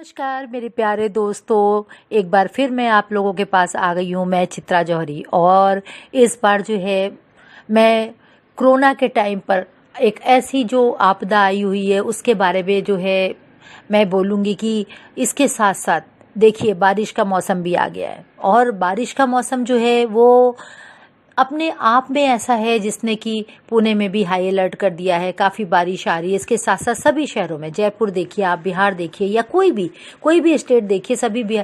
नमस्कार मेरे प्यारे दोस्तों, एक बार फिर मैं आप लोगों के पास आ गई हूँ। मैं चित्रा जौहरी, और इस बार जो है मैं कोरोना के टाइम पर एक ऐसी जो आपदा आई हुई है उसके बारे में जो है मैं बोलूँगी कि इसके साथ साथ देखिए बारिश का मौसम भी आ गया है। और बारिश का मौसम जो है वो अपने आप में ऐसा है जिसने कि पुणे में भी हाई अलर्ट कर दिया है। काफ़ी बारिश आ रही है। इसके साथ साथ सभी शहरों में, जयपुर देखिए आप, बिहार देखिए, या कोई भी स्टेट देखिए, सभी भी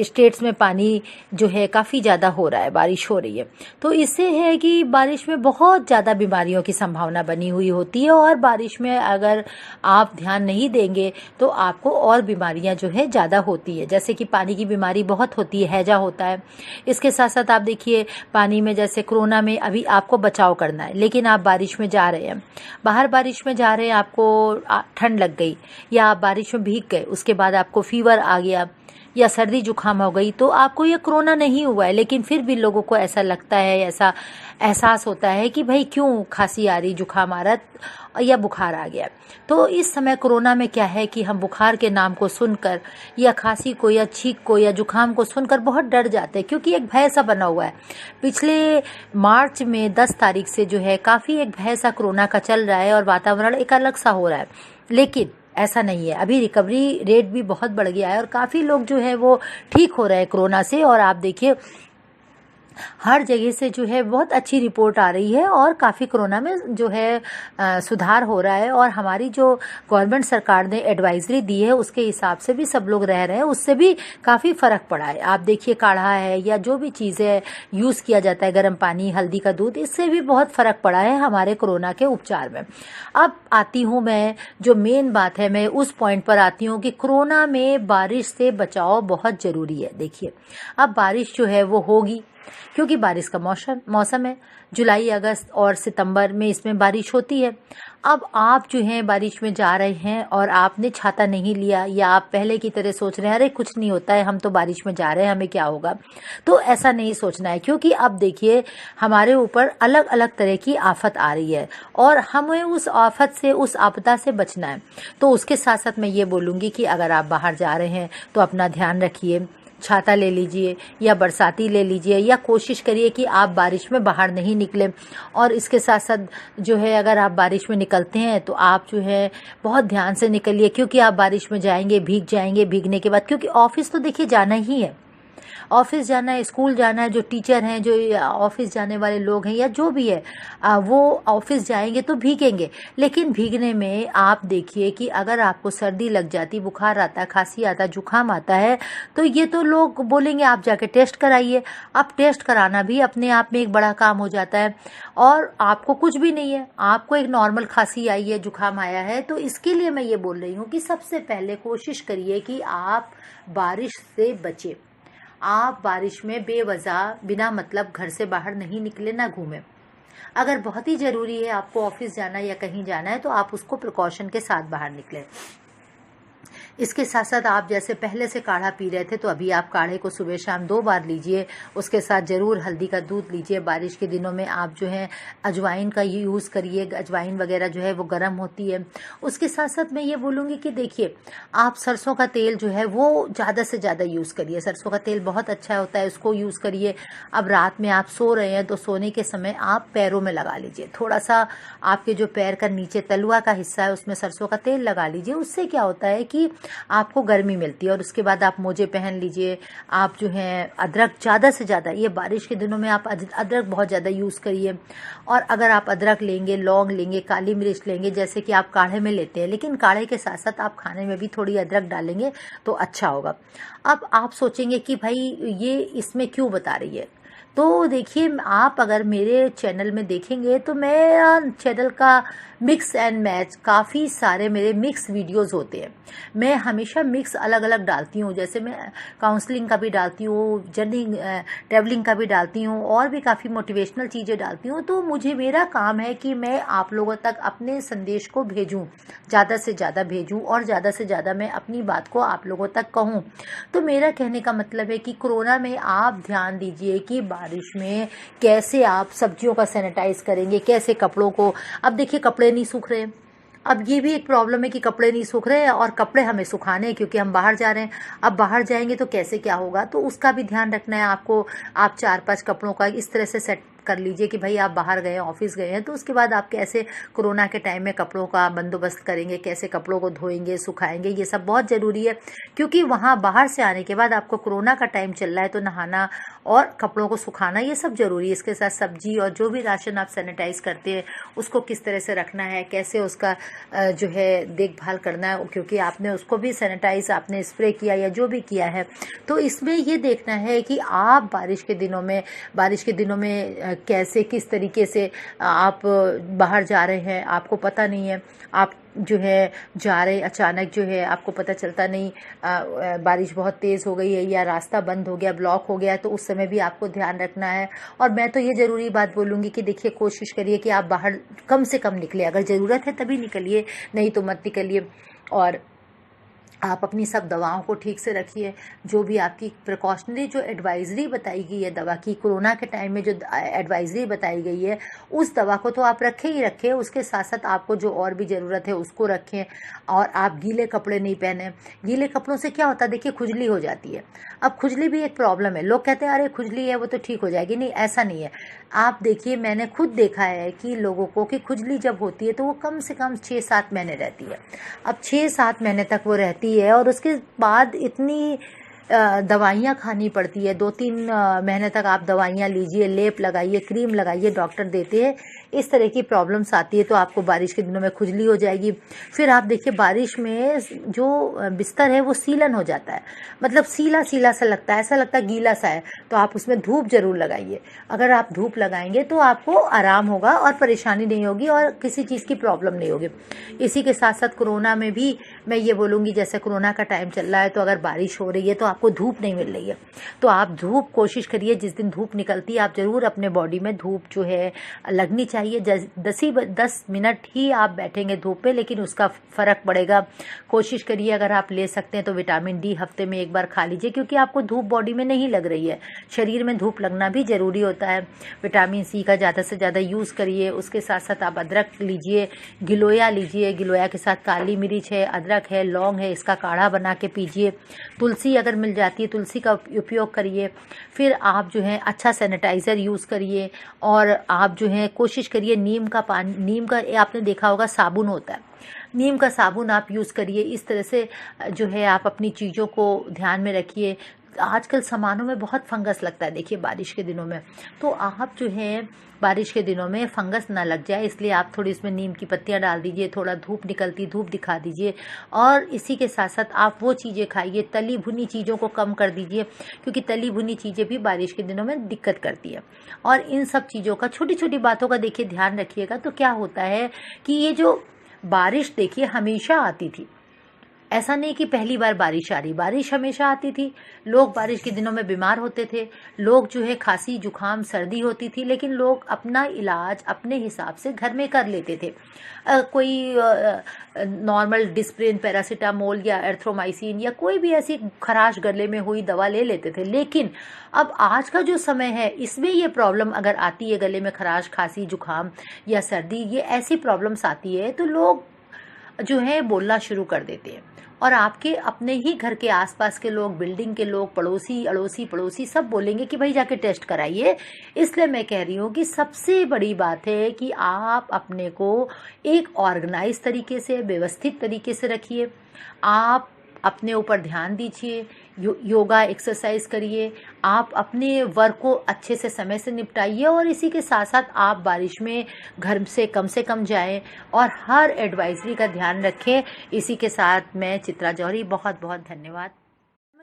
स्टेट्स में पानी जो है काफ़ी ज़्यादा हो रहा है, बारिश हो रही है। तो इससे है कि बारिश में बहुत ज़्यादा बीमारियों की संभावना बनी हुई होती है, और बारिश में अगर आप ध्यान नहीं देंगे तो आपको और बीमारियां जो है ज़्यादा होती है। जैसे कि पानी की बीमारी बहुत होती है, हैजा होता है। इसके साथ साथ आप देखिए पानी में, जैसे कोरोना में अभी आपको बचाव करना है, लेकिन आप बारिश में जा रहे हैं, बाहर बारिश में जा रहे हैं, आपको ठंड लग गई या आप बारिश में भीग गए, उसके बाद आपको फीवर आ गया या सर्दी जुकाम हो गई, तो आपको ये कोरोना नहीं हुआ है, लेकिन फिर भी लोगों को ऐसा लगता है, ऐसा एहसास होता है कि भाई क्यों खांसी आ रही, जुकाम आ रहा या बुखार आ गया। तो इस समय कोरोना में क्या है कि हम बुखार के नाम को सुनकर या खांसी को या छींक को या जुकाम को सुनकर बहुत डर जाते हैं, क्योंकि एक भय सा बना हुआ है। पिछले मार्च में 10 तारीख से जो है काफ़ी एक भय सा कोरोना का चल रहा है और वातावरण एक अलग सा हो रहा है, लेकिन ऐसा नहीं है। अभी रिकवरी रेट भी बहुत बढ़ गया है और काफ़ी लोग जो है वो ठीक हो रहे हैं कोरोना से। और आप देखिए हर जगह से जो है बहुत अच्छी रिपोर्ट आ रही है और काफ़ी कोरोना में जो है सुधार हो रहा है। और हमारी जो गवर्नमेंट सरकार ने एडवाइजरी दी है उसके हिसाब से भी सब लोग रह रहे हैं, उससे भी काफ़ी फ़र्क पड़ा है। आप देखिए काढ़ा है या जो भी चीज़ें यूज़ किया जाता है, गर्म पानी, हल्दी का दूध, इससे भी बहुत फ़र्क पड़ा है हमारे कोरोना के उपचार में। अब आती हूँ मैं, जो मेन बात है, मैं उस पॉइंट पर आती हूँ कि कोरोना में बारिश से बचाव बहुत ज़रूरी है। देखिए अब बारिश जो है वो होगी, क्योंकि बारिश का मौसम है। जुलाई, अगस्त और सितंबर में इसमें बारिश होती है। अब आप जो हैं बारिश में जा रहे हैं और आपने छाता नहीं लिया, या आप पहले की तरह सोच रहे हैं अरे कुछ नहीं होता है, हम तो बारिश में जा रहे हैं, हमें क्या होगा, तो ऐसा नहीं सोचना है। क्योंकि अब देखिए हमारे ऊपर अलग अलग तरह की आफत आ रही है और हमें उस आफत से, उस आपदा से बचना है। तो उसके साथ साथ मैं ये बोलूँगी कि अगर आप बाहर जा रहे हैं तो अपना ध्यान रखिए, छाता ले लीजिए या बरसाती ले लीजिए, या कोशिश करिए कि आप बारिश में बाहर नहीं निकलें। और इसके साथ साथ जो है अगर आप बारिश में निकलते हैं तो आप जो है बहुत ध्यान से निकलिए, क्योंकि आप बारिश में जाएंगे, भीग जाएंगे, भीगने के बाद, क्योंकि ऑफिस तो देखिए जाना ही है, ऑफिस जाना है, स्कूल जाना है, जो टीचर हैं, जो ऑफिस जाने वाले लोग हैं या जो भी है, वो ऑफिस जाएंगे तो भीगेंगे। लेकिन भीगने में आप देखिए कि अगर आपको सर्दी लग जाती, बुखार आता है, खांसी आता है, जुकाम आता है, तो ये तो लोग बोलेंगे आप जाके टेस्ट कराइए। अब टेस्ट कराना भी अपने आप में एक बड़ा काम हो जाता है, और आपको कुछ भी नहीं है, आपको एक नॉर्मल खांसी आई है, जुकाम आया है। तो इसके लिए मैं ये बोल रही हूँ कि सबसे पहले कोशिश करिए कि आप बारिश से बचें। आप बारिश में बेवजह बिना मतलब घर से बाहर नहीं निकले, ना घूमें। अगर बहुत ही ज़रूरी है आपको ऑफिस जाना या कहीं जाना है तो आप उसको प्रिकॉशन के साथ बाहर निकलें। इसके साथ साथ आप जैसे पहले से काढ़ा पी रहे थे तो अभी आप काढ़े को सुबह शाम 2 बार लीजिए। उसके साथ ज़रूर हल्दी का दूध लीजिए। बारिश के दिनों में आप जो है अजवाइन का यूज़ करिए, अजवाइन वगैरह जो है वो गर्म होती है। उसके साथ साथ मैं ये बोलूँगी कि देखिए आप सरसों का तेल जो है वो ज़्यादा से ज़्यादा यूज़ करिए। सरसों का तेल बहुत अच्छा होता है, उसको यूज़ करिए। अब रात में आप सो रहे हैं तो सोने के समय आप पैरों में लगा लीजिए, थोड़ा सा आपके जो पैर का नीचे तलुआ का हिस्सा है उसमें सरसों का तेल लगा लीजिए। उससे क्या होता है कि आपको गर्मी मिलती है। और उसके बाद आप मोजे पहन लीजिए। आप जो है अदरक ज़्यादा से ज़्यादा, ये बारिश के दिनों में आप अदरक बहुत ज़्यादा यूज़ करिए। और अगर आप अदरक लेंगे, लौंग लेंगे, काली मिर्च लेंगे, जैसे कि आप काढ़े में लेते हैं, लेकिन काढ़े के साथ साथ आप खाने में भी थोड़ी अदरक डालेंगे तो अच्छा होगा। अब आप सोचेंगे कि भाई ये इसमें क्यों बता रही है, तो देखिए आप अगर मेरे चैनल में देखेंगे तो मैं चैनल का मिक्स एंड मैच, काफ़ी सारे मेरे मिक्स वीडियोस होते हैं। मैं हमेशा मिक्स अलग अलग डालती हूँ, जैसे मैं काउंसलिंग का भी डालती हूँ, जर्नी ट्रैवलिंग का भी डालती हूँ, और भी काफ़ी मोटिवेशनल चीज़ें डालती हूँ। तो मुझे, मेरा काम है कि मैं आप लोगों तक अपने संदेश को भेजूँ, ज़्यादा से ज़्यादा भेजूँ, और ज़्यादा से ज़्यादा मैं अपनी बात को आप लोगों तक कहूँ। तो मेरा कहने का मतलब है कि कोरोना में आप ध्यान दीजिए कि बारिश में कैसे आप सब्जियों का सैनिटाइज करेंगे, कैसे कपड़ों को। अब देखिए कपड़े नहीं सूख रहे, अब ये भी एक प्रॉब्लम है कि कपड़े नहीं सूख रहे हैं और कपड़े हमें सुखाने हैं क्योंकि हम बाहर जा रहे हैं। अब बाहर जाएंगे तो कैसे क्या होगा, तो उसका भी ध्यान रखना है आपको। आप 4-5 कपड़ों का इस तरह से सेट कर लीजिए कि भाई आप बाहर गए हैं, ऑफिस गए हैं, तो उसके बाद आप कैसे कोरोना के टाइम में कपड़ों का बंदोबस्त करेंगे, कैसे कपड़ों को धोएंगे, सुखाएंगे, ये सब बहुत ज़रूरी है। क्योंकि वहाँ बाहर से आने के बाद आपको कोरोना का टाइम चल रहा है, तो नहाना और कपड़ों को सुखाना ये सब ज़रूरी है। इसके साथ सब्जी और जो भी राशन आप सैनिटाइज करते हैं उसको किस तरह से रखना है, कैसे उसका जो है देखभाल करना है, क्योंकि आपने उसको भी सैनिटाइज आपने स्प्रे किया या जो भी किया है। तो इसमें ये देखना है कि आप बारिश के दिनों में कैसे किस तरीके से आप बाहर जा रहे हैं, आपको पता नहीं है। आप जो है जा रहे अचानक जो है आपको पता चलता नहीं, बारिश बहुत तेज़ हो गई है या रास्ता बंद हो गया, ब्लॉक हो गया, तो उस समय भी आपको ध्यान रखना है। और मैं तो ये ज़रूरी बात बोलूँगी कि देखिए, कोशिश करिए कि आप बाहर कम से कम निकले। अगर ज़रूरत है तभी निकलिए, नहीं तो मत निकलिए। और आप अपनी सब दवाओं को ठीक से रखिए। जो भी आपकी प्रिकॉशनरी जो एडवाइजरी बताई गई है दवा की, कोरोना के टाइम में जो एडवाइजरी बताई गई है, उस दवा को तो आप रखें ही रखें, उसके साथ साथ आपको जो और भी ज़रूरत है उसको रखें। और आप गीले कपड़े नहीं पहने। गीले कपड़ों से क्या होता है, देखिए खुजली हो जाती है। अब खुजली भी एक प्रॉब्लम है। लोग कहते हैं अरे खुजली है वो तो ठीक हो जाएगी, नहीं ऐसा नहीं है। आप देखिए, मैंने खुद देखा है कि लोगों को कि खुजली जब होती है तो वो कम से कम 6-7 महीने रहती है। अब 6-7 महीने तक वो रहती है और उसके बाद इतनी दवाइयाँ खानी पड़ती है। 2-3 महीने तक आप दवाइयाँ लीजिए, लेप लगाइए, क्रीम लगाइए, डॉक्टर देते हैं। इस तरह की प्रॉब्लम्स आती है। तो आपको बारिश के दिनों में खुजली हो जाएगी। फिर आप देखिए, बारिश में जो बिस्तर है वो सीलन हो जाता है, मतलब सीला सीला सा लगता है, ऐसा लगता है गीला सा है। तो आप उसमें धूप जरूर लगाइए। अगर आप धूप लगाएंगे तो आपको आराम होगा और परेशानी नहीं होगी और किसी चीज़ की प्रॉब्लम नहीं होगी। इसी के साथ साथ कोरोना में भी मैं ये बोलूँगी, जैसे कोरोना का टाइम चल रहा है, तो अगर बारिश हो रही है तो आपको धूप नहीं मिल रही है, तो आप धूप कोशिश करिए, जिस दिन धूप निकलती है आप ज़रूर अपने बॉडी में धूप जो है लगनी चाहिए। 10 मिनट ही आप बैठेंगे धूप पे, लेकिन उसका फ़र्क पड़ेगा। कोशिश करिए, अगर आप ले सकते हैं तो विटामिन डी हफ्ते में एक बार खा लीजिए, क्योंकि आपको धूप बॉडी में नहीं लग रही है। शरीर में धूप लगना भी ज़रूरी होता है। विटामिन सी का ज़्यादा से ज़्यादा यूज़ करिए। उसके साथ साथ आप अदरक लीजिए, गिलोया लीजिए, गिलोया के साथ काली मिर्च है, अदरक है, लौंग है, इसका काढ़ा बना के पीजिए। तुलसी अगर मिल जाती है, तुलसी का उपयोग करिए। फिर आप जो है अच्छा सैनिटाइज़र यूज़ करिए। और आप जो है कोशिश करिए, नीम का आपने देखा होगा साबुन होता है, नीम का साबुन आप यूज़ करिए। इस तरह से जो है आप अपनी चीज़ों को ध्यान में रखिए। आजकल सामानों में बहुत फंगस लगता है, देखिए बारिश के दिनों में, तो आप जो है बारिश के दिनों में फंगस ना लग जाए, इसलिए आप थोड़ी इसमें नीम की पत्तियां डाल दीजिए, थोड़ा धूप दिखा दीजिए। और इसी के साथ साथ आप वो चीज़ें खाइए, तली भुनी चीज़ों को कम कर दीजिए, क्योंकि तली भुनी चीज़ें भी बारिश के दिनों में दिक्कत करती है। और इन सब चीज़ों का, छोटी छोटी बातों का देखिए ध्यान रखिएगा। तो क्या होता है कि ये जो बारिश देखिए हमेशा आती थी, ऐसा नहीं कि पहली बार बारिश आ रही, बारिश हमेशा आती थी। लोग बारिश के दिनों में बीमार होते थे, लोग जो है खांसी जुकाम सर्दी होती थी, लेकिन लोग अपना इलाज अपने हिसाब से घर में कर लेते थे। कोई नॉर्मल डिस्प्रिन, पैरासीटामोल या एर्थ्रोमाइसिन या कोई भी ऐसी खराश गले में हुई दवा ले लेते थे। लेकिन अब आज का जो समय है, इसमें ये प्रॉब्लम अगर आती है, गले में खराश, खांसी जुकाम या सर्दी, ये ऐसी प्रॉब्लम्स आती है, तो लोग जो है बोलना शुरू कर देते हैं। और आपके अपने ही घर के आसपास के लोग, बिल्डिंग के लोग, पड़ोसी अड़ोसी पड़ोसी सब बोलेंगे कि भाई जाके टेस्ट कराइए। इसलिए मैं कह रही हूँ कि सबसे बड़ी बात है कि आप अपने को एक ऑर्गेनाइज तरीके से, व्यवस्थित तरीके से रखिए। आप अपने ऊपर ध्यान दीजिए, योगा एक्सरसाइज करिए, आप अपने वर्क को अच्छे से समय से निपटाइए। और इसी के साथ साथ आप बारिश में घर से कम जाएं और हर एडवाइजरी का ध्यान रखें। इसी के साथ मैं चित्रा जौहरी, बहुत बहुत धन्यवाद।